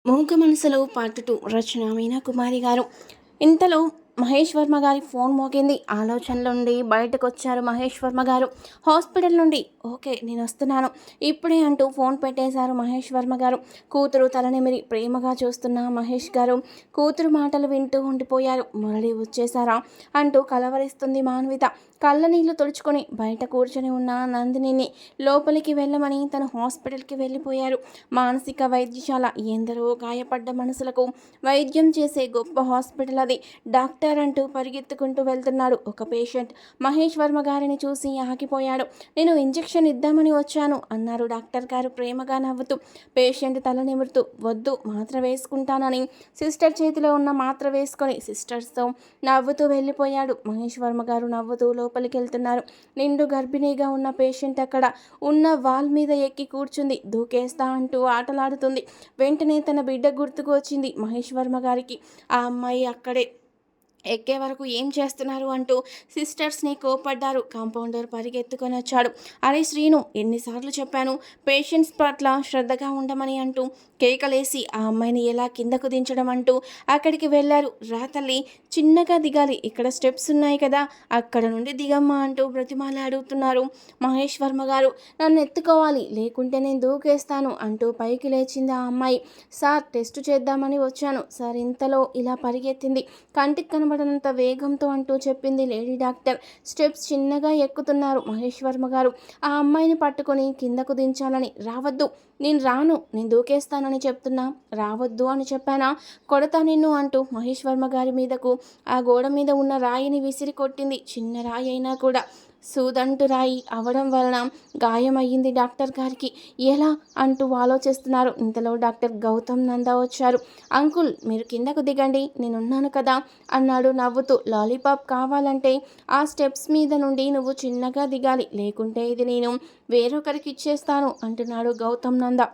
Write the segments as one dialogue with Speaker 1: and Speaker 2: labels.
Speaker 1: మూగ మనసులో పార్ట్ 2 రచన మీనా కుమారి గారు. ఇంతలో మహేష్ వర్మ గారి ఫోన్ మోగింది. ఆలోచనల నుండి బయటకు వచ్చారు మహేష్ వర్మ గారు. హాస్పిటల్ నుండి ఓకే నేను వస్తున్నాను ఇప్పుడే అంటూ ఫోన్ పెట్టేశారు మహేష్ వర్మ గారు. కూతురు తలనిమిరి ప్రేమగా చూస్తున్న మహేష్ గారు కూతురు మాటలు వింటూ ఉండిపోయారు. మురళి వచ్చేసారా అంటూ కలవరిస్తుంది మాన్విత. కళ్ళ నీళ్లు తుడుచుకొని బయట కూర్చొని ఉన్న నందినిని లోపలికి వెళ్ళమని తను హాస్పిటల్కి వెళ్ళిపోయారు. మానసిక వైద్యశాల ఎందరో గాయపడ్డ మనసులకు వైద్యం చేసే గొప్ప హాస్పిటల్ అది. డాక్టర్ అంటూ పరిగెత్తుకుంటూ వెళ్తున్నాడు ఒక పేషెంట్. మహేష్ వర్మ గారిని చూసి ఆగిపోయాడు. నేను ఇంజెక్షన్ ఇద్దామని వచ్చాను అన్నారు డాక్టర్ గారు ప్రేమగా నవ్వుతూ. పేషెంట్ తల నిమురుతూ వద్దు మాత్ర వేసుకుంటానని సిస్టర్ చేతిలో ఉన్న మాత్ర వేసుకొని సిస్టర్స్తో నవ్వుతూ వెళ్ళిపోయాడు. మహేష్ వర్మ గారు నవ్వుతూ లోపలికి వెళ్తున్నారు. నిండు గర్భిణీగా ఉన్న పేషెంట్ అక్కడ ఉన్న వాల్ మీద ఎక్కి కూర్చుంది. దూకేస్తా అంటూ ఆటలాడుతుంది. వెంటనే తన బిడ్డ గుర్తుకు వచ్చింది మహేష్ వర్మ గారికి. ఆ అమ్మాయి అక్కడే ఎక్కే వరకు ఏం చేస్తున్నారు అంటూ సిస్టర్స్ని కోపడ్డారు. కాంపౌండర్ పరిగెత్తుకొని వచ్చాడు. అరే శ్రీను, ఎన్నిసార్లు చెప్పాను పేషెంట్స్ పట్ల శ్రద్ధగా ఉండమని అంటూ కేకలేసి ఆ అమ్మాయిని ఎలా కిందకు దించడం అంటూ అక్కడికి వెళ్ళారు. రా తల్లి, చిన్నగా దిగాలి, ఇక్కడ స్టెప్స్ ఉన్నాయి కదా, అక్కడ నుండి దిగమ్మా అంటూ బ్రతిమాలాడుతున్నారు మహేష్ వర్మ గారు. నన్ను ఎత్తుకోవాలి లేకుంటే నేను దూకేస్తాను అంటూ పైకి లేచింది ఆ అమ్మాయి. సార్, టెస్ట్ చేద్దామని వచ్చాను సార్, ఇంతలో ఇలా పరిగెత్తింది కంటికి కనబడనంత వేగంతో అంటూ చెప్పింది లేడీ డాక్టర్. స్టెప్స్ చిన్నగా ఎక్కుతున్నారు మహేష్ వర్మ గారు. ఆ అమ్మాయిని పట్టుకొని కిందకు దించాలని. రావద్దు, నేను రాను, నేను దూకేస్తానని చెప్తున్నా, రావద్దు అని చెప్పానా, కొడతా నిన్ను అంటూ మహేష్ వర్మ గారి మీదకు ఆ గోడ మీద ఉన్న రాయిని విసిరి కొట్టింది. చిన్న రాయి అయినా కూడా సూదంటు రాయి అవడం వలన గాయమయ్యింది డాక్టర్ గారికి. ఎలా అంటూ ఆలోచిస్తున్నారు. ఇంతలో డాక్టర్ గౌతమ్ నందా వచ్చారు. అంకుల్, మీరు కిందకు దిగండి, నేనున్నాను కదా అన్నాడు నవ్వుతూ. లాలీపాప్ కావాలంటే ఆ స్టెప్స్ మీద నుండి నువ్వు చిన్నగా దిగాలి, లేకుంటే ఇది నేను వేరొకరికి ఇచ్చేస్తాను అంటున్నాడు గౌతమ్ నందా.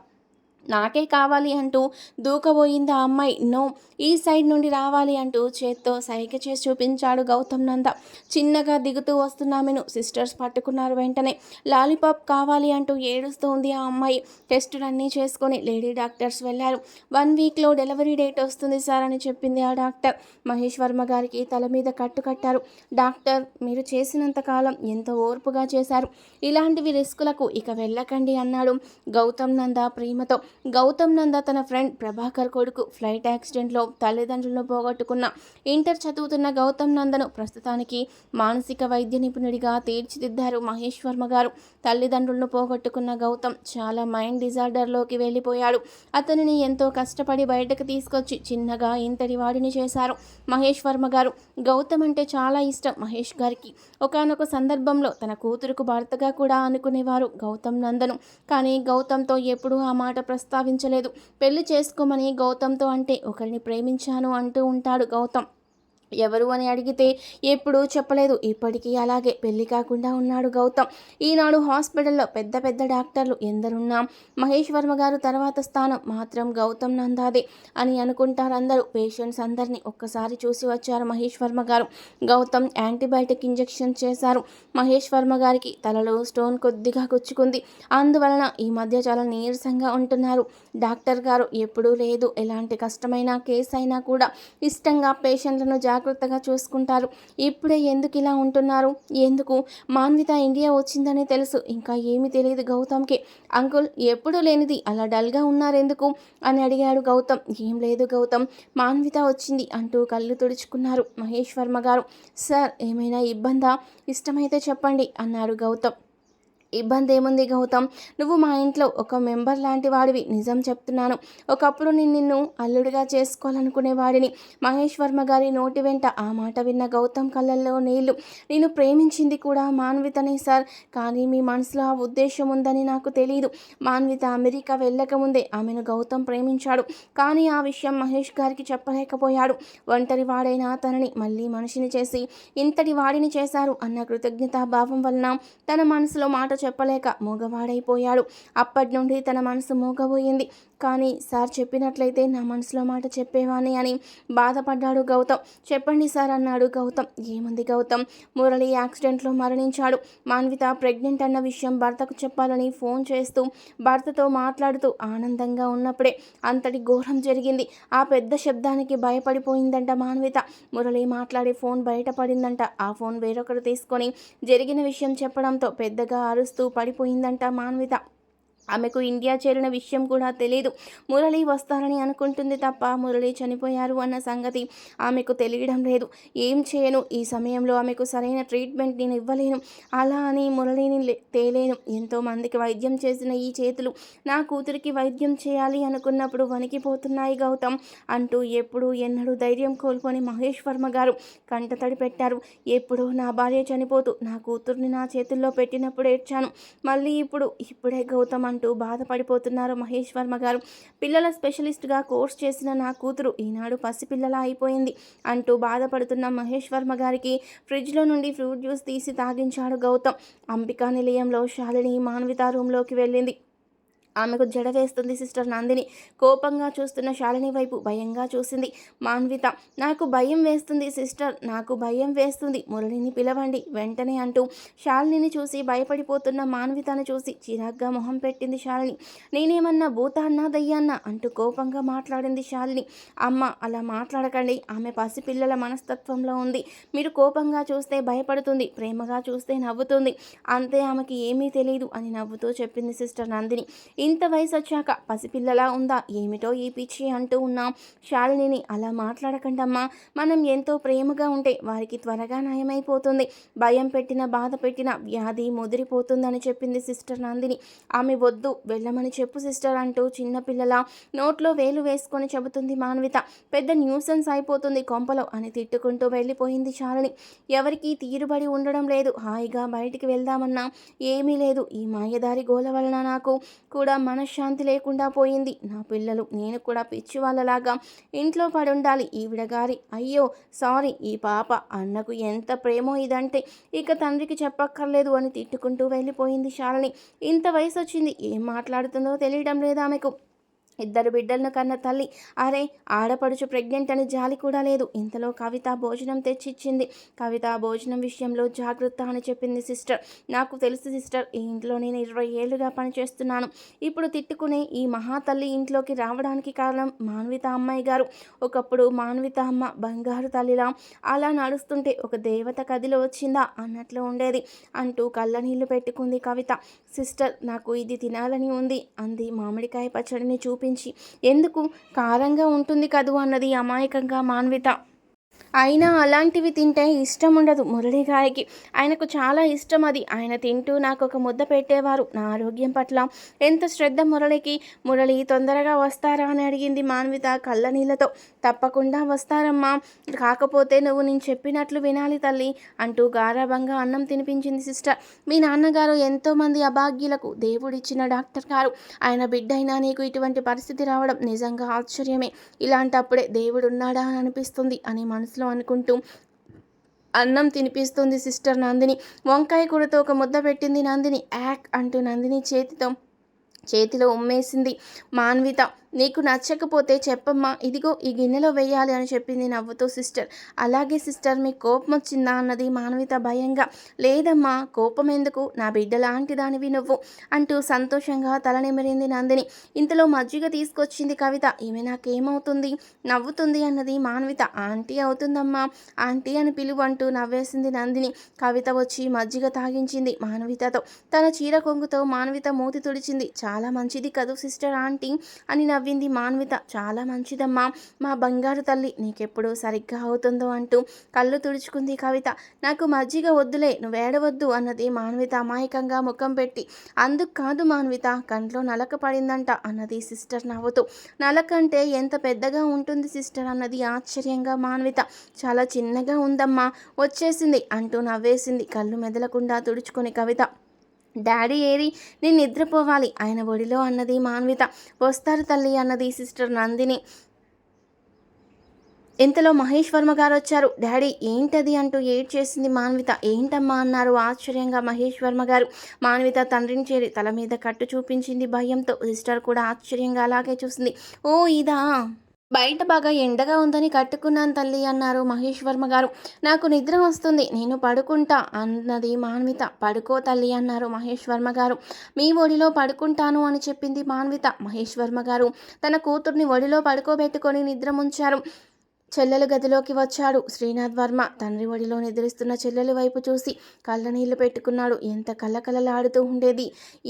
Speaker 1: నాకే కావాలి అంటూ దూకబోయింది ఆ అమ్మాయి. నో, ఈ సైడ్ నుండి రావాలి అంటూ చేత్తో సైగ చేసి చూపించాడు గౌతమ్ నంద. చిన్నగా దిగుతూ వస్తున్నామెను సిస్టర్స్ పట్టుకున్నారు. వెంటనే లాలీపాప్ కావాలి అంటూ ఏడుస్తూ ఉంది ఆ అమ్మాయి. టెస్టులన్నీ చేసుకొని లేడీ డాక్టర్స్ వెళ్ళారు. 1 వీక్లో డెలివరీ డేట్ వస్తుంది సార్ అని చెప్పింది ఆ డాక్టర్. మహేష్ వర్మ గారికి తల మీద కట్టు కట్టారు. డాక్టర్, మీరు చేసినంతకాలం ఎంతో ఓర్పుగా చేశారు, ఇలాంటివి రిస్కులకు ఇక వెళ్ళకండి అన్నాడు గౌతమ్ నంద ప్రేమతో. గౌతమ్ నంద తన ఫ్రెండ్ ప్రభాకర్ కొడుకు. ఫ్లైట్ యాక్సిడెంట్లో తల్లిదండ్రులను పోగొట్టుకున్న ఇంటర్ చదువుతున్న గౌతమ్ నందను ప్రస్తుతానికి మానసిక వైద్య నిపుణుడిగా తీర్చిదిద్దారు మహేష్ వర్మ గారు. తల్లిదండ్రులను పోగొట్టుకున్న గౌతమ్ చాలా మైండ్ డిజార్డర్లోకి వెళ్ళిపోయాడు. అతనిని ఎంతో కష్టపడి బయటకు తీసుకొచ్చి చిన్నగా ఇంతటి వాడిని చేశారు మహేష్ వర్మ గారు. గౌతమ్ అంటే చాలా ఇష్టం మహేష్ గారికి. ఒకానొక సందర్భంలో తన కూతురుకు భర్తగా కూడా అనుకునేవారు గౌతమ్ నందను. కానీ గౌతమ్తో ఎప్పుడూ ఆ మాట ప్రస్తావించలేదు. పెళ్లి చేసుకోమని గౌతమ్తో అంటే ఒకరిని ప్రేమించాను అంటూ ఉంటాడు గౌతమ్. ఎవరు అని అడిగితే ఎప్పుడూ చెప్పలేదు. ఇప్పటికీ అలాగే పెళ్లి కాకుండా ఉన్నాడు గౌతమ్. ఈనాడు హాస్పిటల్లో పెద్ద పెద్ద డాక్టర్లు ఎందరున్నా మహేష్ వర్మ గారు తర్వాత స్థానం మాత్రం గౌతమ్ నందాదే అని అనుకుంటారు అందరూ. పేషెంట్స్ అందరినీ ఒక్కసారి చూసి వచ్చారు మహేష్ వర్మ గారు. గౌతమ్ యాంటీబయాటిక్ ఇంజెక్షన్ చేశారు మహేష్ వర్మ గారికి. తలలో స్టోన్ కొద్దిగా గుచ్చుకుంది. అందువలన ఈ మధ్య చాలా నీరసంగా ఉంటున్నారు డాక్టర్ గారు. ఎప్పుడూ లేదు, ఎలాంటి కష్టమైన కేసు అయినా కూడా ఇష్టంగా పేషెంట్లను జాగ్రత్తగా చూసుకుంటారు. ఇప్పుడే ఎందుకు ఇలా ఉంటున్నారు, ఎందుకు? మాన్విత ఇండియా వచ్చిందని తెలుసు, ఇంకా ఏమీ తెలియదు గౌతమ్కి. అంకుల్, ఎప్పుడూ లేనిది అలా డల్గా ఉన్నారెందుకు అని అడిగాడు గౌతమ్. ఏం లేదు గౌతమ్, మాన్విత వచ్చింది అంటూ కళ్ళు తుడుచుకున్నారు మహేష్ వర్మ గారు. సార్, ఏమైనా ఇబ్బందా? ఇష్టమైతే చెప్పండి అన్నాడు గౌతమ్. ఇబ్బంది ఏముంది గౌతమ్, నువ్వు మా ఇంట్లో ఒక మెంబర్ లాంటి వాడివి. నిజం చెప్తున్నాను, ఒకప్పుడు నేను నిన్ను అల్లుడిగా చేసుకోవాలనుకునేవాడిని. మహేష్ వర్మ గారి నోటి వెంట ఆ మాట విన్న గౌతమ్ కళ్ళల్లో నీళ్లు. నేను ప్రేమించింది కూడా మాన్వితనే సార్, కానీ మీ మనసులో ఆ ఉద్దేశం ఉందని నాకు తెలియదు. మాన్విత అమెరికా వెళ్ళకముందే ఆమెను గౌతమ్ ప్రేమించాడు. కానీ ఆ విషయం మహేష్ గారికి చెప్పలేకపోయాడు. ఒంటరి వాడైన తనని మళ్ళీ మనిషిని చేసి ఇంతటి వాడిని చేశారు అన్న కృతజ్ఞతాభావం వలన తన మనసులో మాట చెప్పలేక మూగవాడైపోయాడు. అప్పటి నుండి తన మనసు మూగబోయింది. కానీ సార్ చెప్పినట్లయితే నా మనసులో మాట చెప్పేవాణ్ణి అని బాధపడ్డాడు గౌతమ్. చెప్పండి సార్ అన్నాడు గౌతమ్. ఏముంది గౌతమ్, మురళి యాక్సిడెంట్లో మరణించాడు. మాన్విత ప్రెగ్నెంట్ అన్న విషయం భర్తకు చెప్పాలని ఫోన్ చేస్తూ భర్తతో మాట్లాడుతూ ఆనందంగా ఉన్నప్పుడే అంతటి ఘోరం జరిగింది. ఆ పెద్ద శబ్దానికి భయపడిపోయిందంట మాన్విత. మురళి మాట్లాడే ఫోన్ బయటపడిందంట. ఆ ఫోన్ వేరొకరు తీసుకొని జరిగిన విషయం చెప్పడంతో పెద్దగా అరుస్తూ పడిపోయిందంట మాన్విత. ఆమెకు ఇండియా చేరిన విషయం కూడా తెలియదు. మురళి వస్తారని అనుకుంటుంది తప్ప మురళి చనిపోయారు అన్న సంగతి ఆమెకు తెలియడం లేదు. ఏం చేయను, ఈ సమయంలో ఆమెకు సరైన ట్రీట్మెంట్ నేను ఇవ్వలేను. అలా అని మురళిని తేలేను. ఎంతోమందికి వైద్యం చేసిన ఈ చేతులు నా కూతురికి వైద్యం చేయాలి అనుకున్నప్పుడు వణికిపోతున్నాయి గౌతమ్ అంటూ ఎప్పుడూ ఎన్నడూ ధైర్యం కోల్పోని మహేష్ వర్మ గారు కంటతడి పెట్టారు. ఎప్పుడో నా భార్య చనిపోతూ నా కూతుర్ని నా చేతుల్లో పెట్టినప్పుడు ఏడ్చాను. మళ్ళీ ఇప్పుడే గౌతమ్ అంటూ బాధపడిపోతున్నారు మహేష్ వర్మ గారు. పిల్లల స్పెషలిస్ట్గా కోర్స్ చేసిన నా కూతురు ఈనాడు పసిపిల్లలా అయిపోయింది అంటూ బాధపడుతున్న మహేష్ వర్మ గారికి ఫ్రిడ్జ్లో నుండి ఫ్రూట్ జ్యూస్ తీసి తాగించాడు గౌతమ్. అంబికా నిలయంలో శాలిని మాన్విత రూమ్లోకి వెళ్ళింది. ఆమెకు జడ వేస్తుంది సిస్టర్ నందిని. కోపంగా చూస్తున్న శాలిని వైపు భయంగా చూసింది మాన్విత. నాకు భయం వేస్తుంది సిస్టర్, నాకు భయం వేస్తుంది, మురళిని పిలవండి వెంటనే అంటూ శాలినిని చూసి భయపడిపోతున్న మాన్వితను చూసి చిరాగ్గా మొహం పెట్టింది శాలిని. నేనేమన్నా భూతాన్నా దయ్యాన్నా అంటూ కోపంగా మాట్లాడింది శాలిని. అమ్మ అలా మాట్లాడకండి, ఆమె పసిపిల్లల మనస్తత్వంలో ఉంది. మీరు కోపంగా చూస్తే భయపడుతుంది, ప్రేమగా చూస్తే నవ్వుతుంది, అంతే, ఆమెకి ఏమీ తెలియదు అని నవ్వుతూ చెప్పింది సిస్టర్ నందిని. ఇంత వయసు వచ్చాక పసిపిల్లలా ఉందా ఏమిటో ఈ పిచ్చి అంటూ ఉన్నాం శాలినిని. అలా మాట్లాడకండమ్మా, మనం ఎంతో ప్రేమగా ఉంటే వారికి త్వరగా నయమైపోతుంది. భయం పెట్టిన బాధ పెట్టిన వ్యాధి ముదిరిపోతుందని చెప్పింది సిస్టర్ నందిని. ఆమె వద్దు, వెళ్ళమని చెప్పు సిస్టర్ అంటూ చిన్నపిల్లల నోట్లో వేలు వేసుకొని చెబుతుంది మాన్విత. పెద్ద న్యూసెన్స్ అయిపోతుంది కొంపలో అని తిట్టుకుంటూ వెళ్ళిపోయింది శాలిని. ఎవరికీ తీరుబడి ఉండడం లేదు. హాయిగా బయటికి వెళ్దామన్నా ఏమీ లేదు. ఈ మాయదారి గోల వలన నాకు కూడా మనశ్శాంతి లేకుండా పోయింది. నా పిల్లలు నేను కూడా పిచ్చి వాళ్ళలాగా ఇంట్లో పడుండాలి. ఈవిడ గారి అయ్యో సారీ, ఈ పాప అన్నకు ఎంత ప్రేమో ఇదంటే ఇక తండ్రికి చెప్పక్కర్లేదు అని తిట్టుకుంటూ వెళ్ళిపోయింది శాలిని. ఇంత వయసు వచ్చింది, ఏం మాట్లాడుతుందో తెలియడం లేదా ఆమెకు. ఇద్దరు బిడ్డలను కన్న తల్లి, అరే ఆడపడుచు ప్రెగ్నెంట్ అని జాలి కూడా లేదు. ఇంతలో కవిత భోజనం తెచ్చిచ్చింది. కవిత భోజనం విషయంలో జాగ్రత్త అని చెప్పింది సిస్టర్. నాకు తెలుసు సిస్టర్, ఈ ఇంట్లో నేను 20 ఏళ్ళుగా పనిచేస్తున్నాను. ఇప్పుడు తిట్టుకునే ఈ మహాతల్లి ఇంట్లోకి రావడానికి కారణం మాన్విత అమ్మాయి గారు. ఒకప్పుడు మాన్విత అమ్మ బంగారు తల్లిలా అలా నడుస్తుంటే ఒక దేవత కదిలో వచ్చిందా అన్నట్లు ఉండేది అంటూ కళ్ళనీళ్లు పెట్టుకుంది కవిత. సిస్టర్ నాకు ఇది తినాలని ఉంది అంది మామిడికాయ పచ్చడిని చూపి. ఎందుకు, కారంగా ఉంటుంది కదూ అన్నది అమాయకంగా మాన్విత. అయినా అలాంటివి తింటే ఇష్టం ఉండదు మురళి గారికి. ఆయనకు చాలా ఇష్టం అది. ఆయన తింటూ నాకు ఒక ముద్ద పెట్టేవారు. నా ఆరోగ్యం పట్ల ఎంత శ్రద్ధ మురళికి. మురళి తొందరగా వస్తారా అని అడిగింది మాన్విత కళ్ళనీళ్ళతో. తప్పకుండా వస్తారమ్మా, కాకపోతే నువ్వు నేను చెప్పినట్లు వినాలి తల్లి అంటూ గారాబంగా అన్నం తినిపించింది సిస్టర్. మీ నాన్నగారు ఎంతోమంది అభాగ్యులకు దేవుడిచ్చిన డాక్టర్ గారు. ఆయన బిడ్డ అయినా నీకు ఇటువంటి పరిస్థితి రావడం నిజంగా ఆశ్చర్యమే. ఇలాంటప్పుడే దేవుడున్నాడా అని అనిపిస్తుంది అని మనసులో అనుకుంటూ అన్నం తినిపిస్తుంది సిస్టర్ నందిని. వంకాయ కూరతో ఒక ముద్ద పెట్టింది నందిని. యాక్ అంటూ నందిని చేతిలో ఉమ్మేసింది మాన్విత. నీకు నచ్చకపోతే చెప్పమ్మా, ఇదిగో ఈ గిన్నెలో వేయాలి అని చెప్పింది నవ్వుతూ సిస్టర్. అలాగే సిస్టర్, మీకు కోపం వచ్చిందా అన్నది మాన్విత భయంగా. లేదమ్మా, కోపం ఎందుకు, నా బిడ్డ లాంటి దానివి నువ్వు అంటూ సంతోషంగా తలనిమిరింది నందిని. ఇంతలో మజ్జిగ తీసుకొచ్చింది కవిత. ఈమె నాకేమవుతుంది, నవ్వుతుంది అన్నది మాన్విత. ఆంటీ అవుతుందమ్మా, ఆంటీ అని పిలువు అంటూ నవ్వేసింది నందిని. కవిత వచ్చి మజ్జిగ తాగించింది మాన్వితతో. తన చీర కొంగుతో మాన్విత మూతి తుడిచింది. చాలా మంచిది కదూ సిస్టర్ ఆంటీ అని నవ్వింది మాన్విత. చాలా మంచిదమ్మా, మా బంగారు తల్లి, నీకెప్పుడు సరిగ్గా అవుతుందో అంటూ కళ్ళు తుడుచుకుంది కవిత. నాకు మజ్జిగ వద్దులే, నువ్వేడవద్దు అన్నది మాన్విత అమాయకంగా ముఖం పెట్టి. అందుకు కాదు మాన్విత, కంట్లో నలక పడిందంట అన్నది సిస్టర్ నవ్వుతూ. నలక అంటే ఎంత పెద్దగా ఉంటుంది సిస్టర్ అన్నది ఆశ్చర్యంగా మాన్విత. చాలా చిన్నగా ఉందమ్మా, వచ్చేసింది అంటూ నవ్వేసింది కళ్ళు మెదలకుండా తుడుచుకుని కవిత. డాడీ ఏరి, నేను నిద్రపోవాలి ఆయన ఒడిలో అన్నది మాన్విత. వస్తారు తల్లి అన్నది సిస్టర్ నందిని. ఇంతలో మహేష్ వర్మ గారు వచ్చారు. డాడీ ఏంటది అంటూ ఏడ్చేసింది మాన్విత. ఏంటమ్మా అన్నారు ఆశ్చర్యంగా మహేష్ వర్మ గారు. మాన్విత తండ్రిని చేరి తల మీద కట్టు చూపించింది భయంతో. సిస్టర్ కూడా ఆశ్చర్యంగా అలాగే చూసింది. ఓ ఇదా, బయట బాగా ఎండగా ఉందని కట్టుకున్నాను తల్లి అన్నారు మహేష్ వర్మ గారు. నాకు నిద్ర వస్తుంది, నేను పడుకుంటా అన్నది మాన్విత. పడుకో తల్లి అన్నారు మహేష్ వర్మ గారు. మీ ఒడిలో పడుకుంటాను అని చెప్పింది మాన్విత. మహేష్ వర్మ గారు తన కూతుర్ని ఒడిలో పడుకోబెట్టుకొని నిద్ర ముంచారు. చెల్లెలు గదిలోకి వచ్చాడు శ్రీనాథ్ వర్మ. తండ్రి ఒడిలో నిద్రిస్తున్న చెల్లెలి వైపు చూసి కళ్ళనీళ్లు పెట్టుకున్నాడు. ఎంత కళ్ళకలలాడుతూ ఉండేది.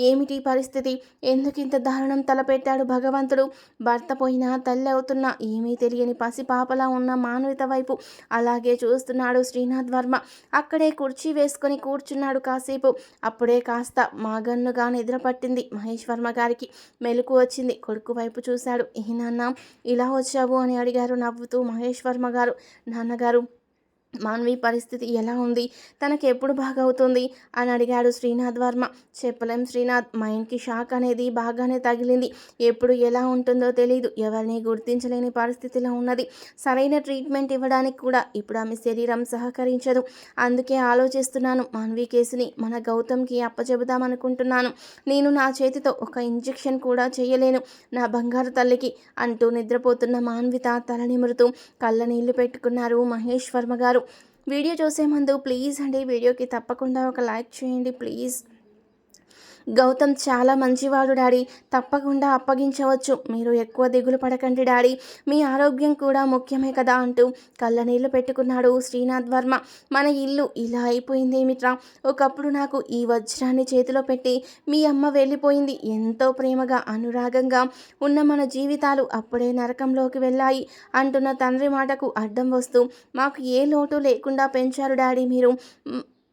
Speaker 1: ఏమిటి పరిస్థితి, ఎందుకింత దారుణం తలపెట్టాడు భగవంతుడు. భర్త పోయినా తల్లి అవుతున్నా ఏమీ తెలియని పసిపాపలా ఉన్న మానవిత వైపు అలాగే చూస్తున్నాడు శ్రీనాథ్ వర్మ. అక్కడే కుర్చీ వేసుకొని కూర్చున్నాడు కాసేపు. అప్పుడే కాస్త మాగన్నుగా నిద్ర పట్టింది మహేష్ వర్మ గారికి. మెలకు వచ్చింది. కొడుకు వైపు చూశాడు. ఏ నాన్న ఇలా వచ్చావు అని అడిగారు నవ్వుతూ మహేష్ వర్మ గారు. నాన్నగారు, మాన్వి పరిస్థితి ఎలా ఉంది, తనకి ఎప్పుడు బాగవుతుంది అని అడిగాడు శ్రీనాథ్ వర్మ. చెప్పలేం శ్రీనాథ్, మైండ్కి షాక్ అనేది బాగానే తగిలింది. ఎప్పుడు ఎలా ఉంటుందో తెలీదు. ఎవరిని గుర్తించలేని పరిస్థితిలో ఉన్నది. సరైన ట్రీట్మెంట్ ఇవ్వడానికి కూడా ఇప్పుడు ఆమె శరీరం సహకరించదు. అందుకే ఆలోచిస్తున్నాను, మాన్వి కేసుని మన గౌతమ్కి అప్పచెబుదామనుకుంటున్నాను. నేను నా చేతితో ఒక ఇంజెక్షన్ కూడా చేయలేను నా బంగారు తల్లికి అంటూ నిద్రపోతున్న మాన్విత తల నిమురుతూ కళ్ళ నీళ్లు పెట్టుకున్నారు మహేష్ వర్మ గారు. వీడియో చూసే ముందు ప్లీజ్ అండి వీడియోకి తప్పకుండా ఒక లైక్ చేయండి ప్లీజ్. గౌతమ్ చాలా మంచివాడు డాడీ, తప్పకుండా అప్పగించవచ్చు. మీరు ఎక్కువ దిగులు పడకండి డాడీ, మీ ఆరోగ్యం కూడా ముఖ్యమే కదా అంటూ కళ్ళనీళ్లు పెట్టుకున్నాడు శ్రీనాథ్ వర్మ. మన ఇల్లు ఇలా అయిపోయిందేమిట్రా, ఒకప్పుడు నాకు ఈ వజ్రాన్ని చేతిలో పెట్టి మీ అమ్మ వెళ్ళిపోయింది. ఎంతో ప్రేమగా అనురాగంగా ఉన్న మన జీవితాలు అప్పుడే నరకంలోకి వెళ్ళాయి అంటున్న తండ్రి మాటకు అడ్డం వస్తూ మాకు ఏ లోటు లేకుండా పెంచారు డాడీ మీరు.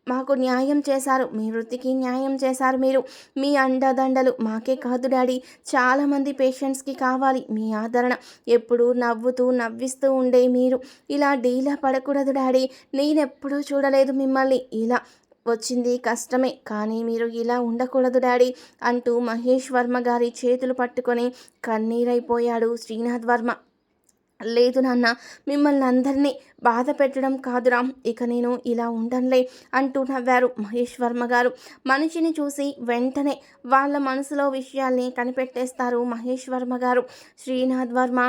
Speaker 1: మాకు న్యాయం చేశారు, మీ వృత్తికి న్యాయం చేశారు మీరు. మీ అండదండలు మాకే కాదు డాడీ, చాలామంది పేషెంట్స్కి కావాలి మీ ఆదరణ. ఎప్పుడూ నవ్వుతూ నవ్విస్తూ ఉండే మీరు ఇలా డీలా పడకూడదు డాడీ. నేనెప్పుడూ చూడలేదు మిమ్మల్ని ఇలా. వచ్చింది కష్టమే, కానీ మీరు ఇలా ఉండకూడదు డాడీ అంటూ మహేష్ వర్మ గారి చేతులు పట్టుకొని కన్నీరైపోయాడు శ్రీనాథ్ వర్మ. లేదు నాన్న, మిమ్మల్ని అందరినీ బాధ పెట్టడం కాదురా, ఇక నేను ఇలా ఉండనులే అంటూ నవ్వారు మహేష్ వర్మ గారు. మనిషిని చూసి వెంటనే వాళ్ళ మనసులో విషయాల్ని కనిపెట్టేస్తారు మహేష్ వర్మ గారు. శ్రీనాథ్ వర్మ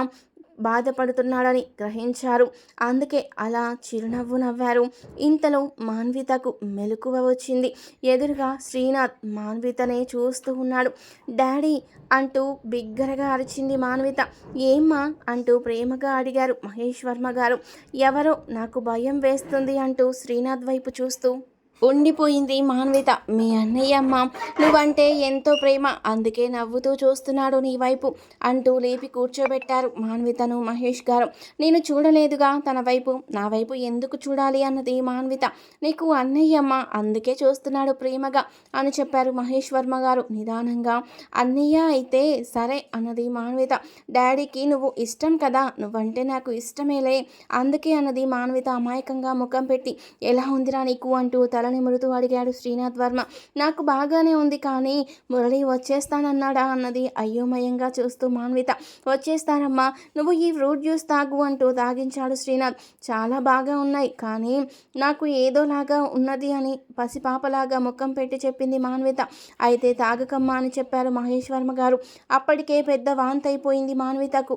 Speaker 1: బాధపడుతున్నాడని గ్రహించారు. అందుకే అలా చిరునవ్వు నవ్వారు. ఇంతలో మాన్వితకు మెలకువ వచ్చింది. ఎదురుగా శ్రీనాథ్ మాన్వితనే చూస్తూ ఉన్నాడు. డాడీ అంటూ బిగ్గరగా అరిచింది మాన్విత. ఏమ్మా అంటూ ప్రేమగా అడిగారు మహేష్ వర్మ గారు. ఎవరో నాకు భయం వేస్తుంది అంటూ శ్రీనాథ్ వైపు చూస్తూ ఉండిపోయింది మాన్విత. మీ అన్నయ్య అమ్మ, నువ్వంటే ఎంతో ప్రేమ, అందుకే నవ్వుతూ చూస్తున్నాడు నీ వైపు అంటూ లేపి కూర్చోబెట్టారు మాన్వితను మహేష్ గారు. నేను చూడలేదుగా తన వైపు, నా వైపు ఎందుకు చూడాలి అన్నది మాన్విత. నీకు అన్నయ్య అమ్మ, అందుకే చూస్తున్నాడు ప్రేమగా అని చెప్పారు మహేష్ వర్మ గారు నిదానంగా. అన్నయ్య అయితే సరే అన్నది మాన్విత. డాడీకి నువ్వు ఇష్టం కదా, నువ్వంటే నాకు ఇష్టమేలే అందుకే అన్నది మాన్విత అమాయకంగా ముఖం పెట్టి. ఎలా ఉందిరా నీకు అంటూ తలని మురుతూ అడిగాడు శ్రీనాథ్ వర్మ. నాకు బాగానే ఉంది, కానీ మురళి వచ్చేస్తానన్నాడా అన్నది అయోమయంగా చూస్తూ మాన్విత. వచ్చేస్తానమ్మా, నువ్వు ఈ ఫ్రూట్ జ్యూస్ తాగు అంటూ తాగించాడు శ్రీనాథ్. చాలా బాగా ఉన్నాయి, కానీ నాకు ఏదోలాగా ఉన్నది అని పసిపాపలాగా ముఖం పెట్టి చెప్పింది మాన్విత. అయితే తాగకమ్మా అని చెప్పారు మహేష్ వర్మ గారు. అప్పటికే పెద్ద వాంతైపోయింది మాన్వితకు.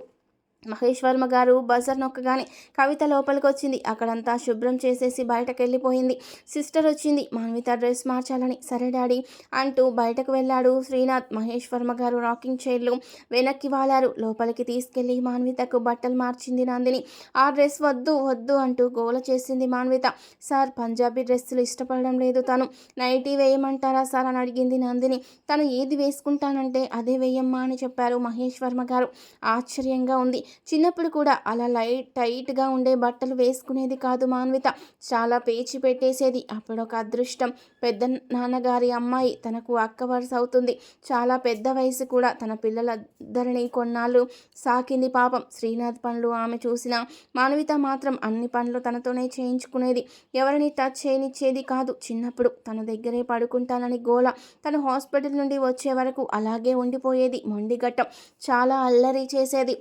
Speaker 1: మహేష్ వర్మ గారు బజర్ నొక్కగానే కవిత లోపలికి వచ్చింది. అక్కడంతా శుభ్రం చేసేసి బయటకు వెళ్ళిపోయింది. సిస్టర్ వచ్చింది మాన్విత డ్రెస్ మార్చాలని. సరే డాడీ అంటూ బయటకు వెళ్ళాడు శ్రీనాథ్. మహేష్ వర్మ గారు రాకింగ్ చైర్లో వెనక్కి వాలారు. లోపలికి తీసుకెళ్లి మాన్వితకు బట్టలు మార్చింది నందిని. ఆ డ్రెస్ వద్దు వద్దు అంటూ గోల చేసింది మాన్విత. సార్, పంజాబీ డ్రెస్సులు ఇష్టపడడం లేదు తను, నైటీ వేయమంటారా సార్ అని అడిగింది నందిని. తను ఏది వేసుకుంటానంటే అదే వేయమ్మా అని చెప్పారు మహేష్ వర్మ గారు. ఆశ్చర్యంగా ఉంది. చిన్నప్పుడు కూడా అలా టైట్గా ఉండే బట్టలు వేసుకునేది కాదు మాన్విత. చాలా పేచి పెట్టేసేది. అప్పుడొక అదృష్టం, పెద్ద నాన్నగారి అమ్మాయి తనకు అక్క వరుస అవుతుంది. చాలా పెద్ద వయసు కూడా. తన పిల్లలందరినీ కొన్నాళ్ళు సాకింది పాపం. శ్రీనాథ్ పనులు ఆమె చూసినా మాన్విత మాత్రం అన్ని పనులు తనతోనే చేయించుకునేది. ఎవరిని టచ్ చేయనిచ్చేది కాదు. చిన్నప్పుడు తన దగ్గరే పడుకుంటానని గోల. తను హాస్పిటల్ నుండి వచ్చే వరకు అలాగే ఉండిపోయేది. మొండిగట్టం, చాలా అల్లరి చేసేది.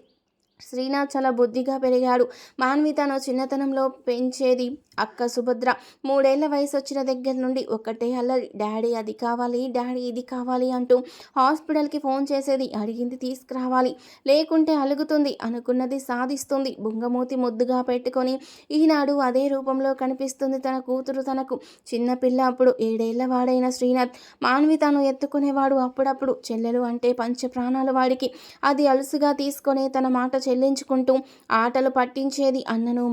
Speaker 1: శ్రీనాథ్ చాలా బుద్ధిగా పెరిగాడు. మాన్వితను చిన్నతనంలో పెంచేది అక్క సుభద్ర. 3 ఏళ్ల వయసు వచ్చిన దగ్గర నుండి ఒకటే అల్లరి. డాడీ అది కావాలి, డాడీ ఇది కావాలి అంటూ హాస్పిటల్కి ఫోన్ చేసేది. అడిగింది తీసుకురావాలి, లేకుంటే అలుగుతుంది, అనుకున్నది సాధిస్తుంది. బుంగమూతి ముద్దుగా పెట్టుకొని ఈనాడు అదే రూపంలో కనిపిస్తుంది తన కూతురు తనకు. చిన్నపిల్ల అప్పుడు. 7 ఏళ్ల వాడైన శ్రీనాథ్ మాన్వితను ఎత్తుకునేవాడు అప్పుడప్పుడు. చెల్లెలు అంటే పంచ ప్రాణాలు వాడికి. అది అలుసుగా తీసుకొని తన మాట చెల్లించుకుంటూ ఆటలు పట్టించేది అన్నను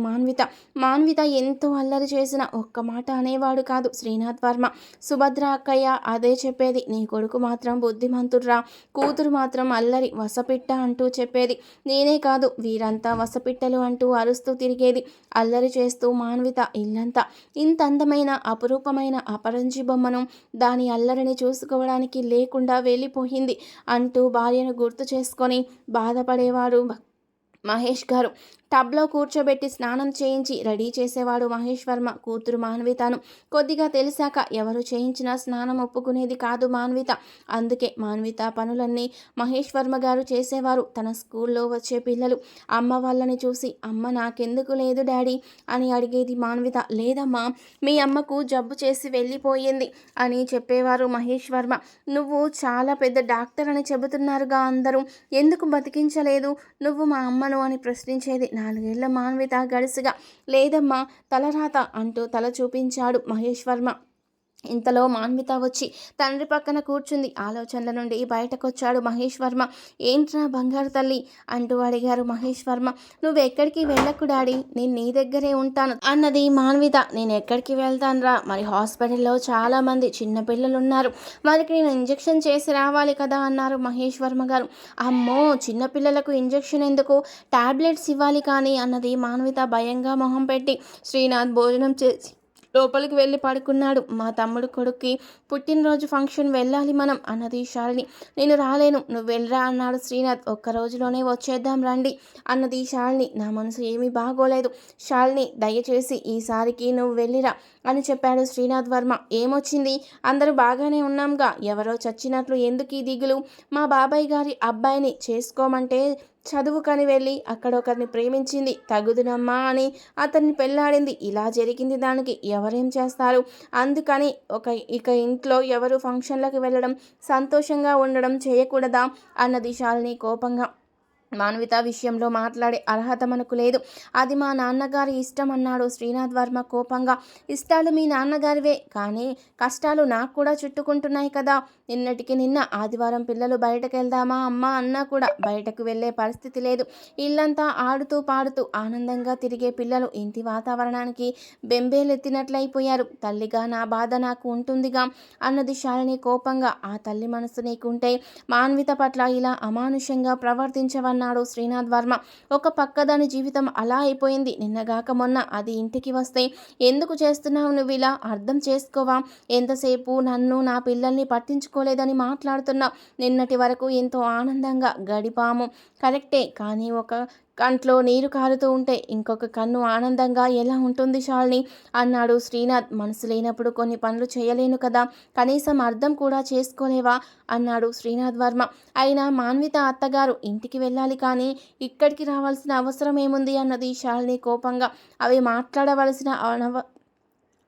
Speaker 1: మాన్విత ఎంతో అల్లరి చేసిన ఒక్క మాట అనేవాడు కాదు శ్రీనాథ్ వర్మ. సుభద్ర అక్కయ్య అదే చెప్పేది. నీ కొడుకు మాత్రం బుద్ధిమంతుడ్రా, కూతురు మాత్రం అల్లరి వసపిట్ట అంటూ చెప్పేది. నేనే కాదు, వీరంతా వసపిట్టలు అంటూ అరుస్తూ తిరిగేది. అల్లరి చేస్తూ మాన్విత ఇల్లంతా. ఇంత అందమైన అపురూపమైన అపరంజి బొమ్మను దాని అల్లరిని చూసుకోవడానికి లేకుండా వెళ్ళిపోయింది అంటూ భార్యను గుర్తు చేసుకొని బాధపడేవాడు మహేష్ గారు. టబ్లో కూర్చోబెట్టి స్నానం చేయించి రెడీ చేసేవాడు మహేష్ వర్మ. కూతురు మాన్వితను కొద్దిగా తెలిసాక ఎవరు చేయించినా స్నానం ఒప్పుకునేది కాదు మాన్విత. అందుకే మాన్విత పనులన్నీ మహేష్ వర్మ గారు చేసేవారు. తన స్కూల్లో వచ్చే పిల్లలు అమ్మ వాళ్ళని చూసి, అమ్మ నాకెందుకు లేదు డాడీ అని అడిగేది మాన్విత. లేదమ్మా, మీ అమ్మకు జబ్బు చేసి వెళ్ళిపోయింది అని చెప్పేవారు మహేష్ వర్మ. నువ్వు చాలా పెద్ద డాక్టర్ అని చెబుతున్నారుగా అందరూ, ఎందుకు బతికించలేదు నువ్వు మా అమ్మను అని ప్రశ్నించేది 4 ఏళ్ల మాన్విత గడుసుగా. లేదమ్మా, తలరాత అంటూ తల చూపించాడు మహేష్ వర్మ. ఇంతలో మాన్విత వచ్చి తండ్రి పక్కన కూర్చుంది. ఆలోచనల నుండి బయటకొచ్చాడు మహేష్ వర్మ. ఏంట్రా బంగారు తల్లి అంటూ అడిగారు మహేష్ వర్మ. నువ్వు ఎక్కడికి వెళ్ళకు డాడీ, నేను నీ దగ్గరే ఉంటాను అన్నది మాన్విత. నేను ఎక్కడికి వెళ్తానురా, మరి హాస్పిటల్లో చాలామంది చిన్నపిల్లలు ఉన్నారు, వారికి నేను ఇంజెక్షన్ చేసి రావాలి కదా అన్నారు మహేష్ వర్మ గారు. అమ్మో, చిన్నపిల్లలకు ఇంజెక్షన్ ఎందుకు, టాబ్లెట్స్ ఇవ్వాలి కానీ అన్నది మాన్విత భయంగా మొహం పెట్టి. శ్రీనాథ్ భోజనం చేసి లోపలికి వెళ్ళి పడుకున్నాడు. మా తమ్ముడు కొడుక్కి పుట్టినరోజు ఫంక్షన్ వెళ్ళాలి మనం అన్నది శాలిని. నేను రాలేను, నువ్వు వెళ్ళరా అన్నాడు శ్రీనాథ్. 1 రోజులోనే వచ్చేద్దాం రండి అన్నది శాలిని. నా మనసు ఏమీ బాగోలేదు శాలిని, దయచేసి ఈసారికి నువ్వు వెళ్ళిరా అని చెప్పాడు శ్రీనాథ్ వర్మ. ఏమొచ్చింది, అందరూ బాగానే ఉన్నాంగా, ఎవరో చచ్చినట్లు ఎందుకు ఈ దిగులు, మా బాబాయ్ గారి అబ్బాయిని చేసుకోమంటే చదువుకని వెళ్ళి అక్కడ ఒకరిని ప్రేమించింది, తగుదునమ్మా అని అతన్ని పెళ్ళాడింది. ఇలా జరిగింది దానికి ఎవరేం చేస్తారు, అందుకని ఇక ఇంట్లో ఎవరు ఫంక్షన్లకు వెళ్ళడం, సంతోషంగా ఉండడం చేయకూడదా అన్నది శాలిని కోపంగా. మాన్విత విషయంలో మాట్లాడే అర్హత మనకు లేదు, అది మా నాన్నగారి ఇష్టం అన్నాడు శ్రీనాథ్ వర్మ కోపంగా. ఇష్టాలు మీ నాన్నగారివే, కానీ కష్టాలు నాకు కూడా చుట్టుకుంటున్నాయి కదా. నిన్నటికి నిన్న ఆదివారం పిల్లలు బయటకు వెళ్దామా అమ్మ అన్నా కూడా బయటకు వెళ్ళే పరిస్థితి లేదు. ఇల్లంతా ఆడుతూ పాడుతూ ఆనందంగా తిరిగే పిల్లలు ఇంటి వాతావరణానికి బెంబేలెత్తినట్లయిపోయారు. తల్లిగా నా బాధ నాకు ఉంటుందిగా అన్నది శాలిని కోపంగా. ఆ తల్లి మనసు నీకుంటే మాన్విత పట్ల ఇలా అమానుషంగా ప్రవర్తించవన్న అన్నాడు శ్రీనాథ్ వర్మ. ఒక పక్కదాని జీవితం అలా అయిపోయింది. నిన్నగాక మొన్న అది ఇంటికి వస్తే ఎందుకు చేస్తున్నావు నువ్వు ఇలా, అర్థం చేసుకోవా, ఎంతసేపు నన్ను నా పిల్లల్ని పట్టించుకోలేదని మాట్లాడుతున్నావు. నిన్నటి వరకు ఎంతో ఆనందంగా గడిపాము కరెక్టే, కానీ ఒక కంట్లో నీరు కారుతూ ఉంటే ఇంకొక కన్ను ఆనందంగా ఎలా ఉంటుంది శాలిని అన్నాడు శ్రీనాథ్. మనసు లేనప్పుడు కొన్ని పనులు చేయలేను కదా, కనీసం అర్థం కూడా చేసుకోలేవా అన్నాడు శ్రీనాథ్ వర్మ. అయినా మాన్విత అత్తగారు ఇంటికి వెళ్ళాలి కానీ ఇక్కడికి రావాల్సిన అవసరం ఏముంది అన్నది శాలిని కోపంగా. అవి మాట్లాడవలసిన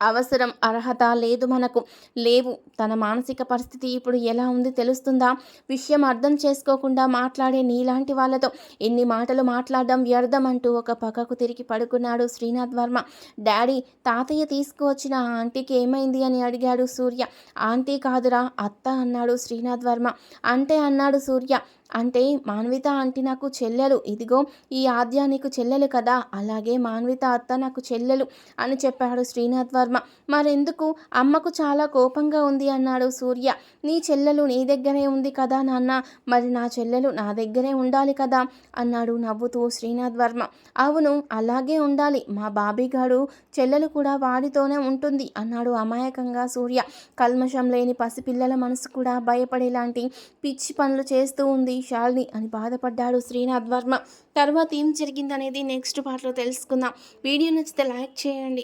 Speaker 1: అవసరం అర్హత లేదు మనకు, లేవు. తన మానసిక పరిస్థితి ఇప్పుడు ఎలా ఉంది తెలుస్తుందా, విషయం అర్థం చేసుకోకుండా మాట్లాడే నీలాంటి వాళ్ళతో ఎన్ని మాటలు మాట్లాడడం వ్యర్థం అంటూ ఒక పక్కకు తిరిగి పడుకున్నాడు శ్రీనాథ్ వర్మ. డాడీ, తాతయ్య తీసుకువచ్చిన ఆ ఆంటీకి ఏమైంది అని అడిగాడు సూర్య. ఆంటీ కాదురా, అత్త అన్నాడు శ్రీనాథ్ వర్మ. అంటే అన్నాడు సూర్య. అంటే మాన్విత ఆంటీ నాకు చెల్లెలు, ఇదిగో ఈ ఆద్య నీకు చెల్లెలు కదా, అలాగే మాన్విత అత్త నాకు చెల్లెలు అని చెప్పాడు శ్రీనాథ్ వర్మ. మరెందుకు, అమ్మకు చాలా కోపంగా ఉంది అన్నాడు సూర్య. నీ చెల్లెలు నీ దగ్గరే ఉంది కదా నాన్న, మరి నా చెల్లెలు నా దగ్గరే ఉండాలి కదా అన్నాడు నవ్వుతూ శ్రీనాథ్ వర్మ. అవును, అలాగే ఉండాలి, మా బాబీగాడు చెల్లెలు కూడా వాడితోనే ఉంటుంది అన్నాడు అమాయకంగా సూర్య. కల్మషం లేని పసిపిల్లల మనసు కూడా భయపడేలాంటి పిచ్చి పనులు చేస్తూ ఉంది శాలిని అని బాధపడ్డాడు శ్రీనాథ్ వర్మ. తర్వాత ఏం జరిగిందనేది నెక్స్ట్ పార్ట్లో తెలుసుకుందాం. వీడియో నచ్చితే లైక్ చేయండి.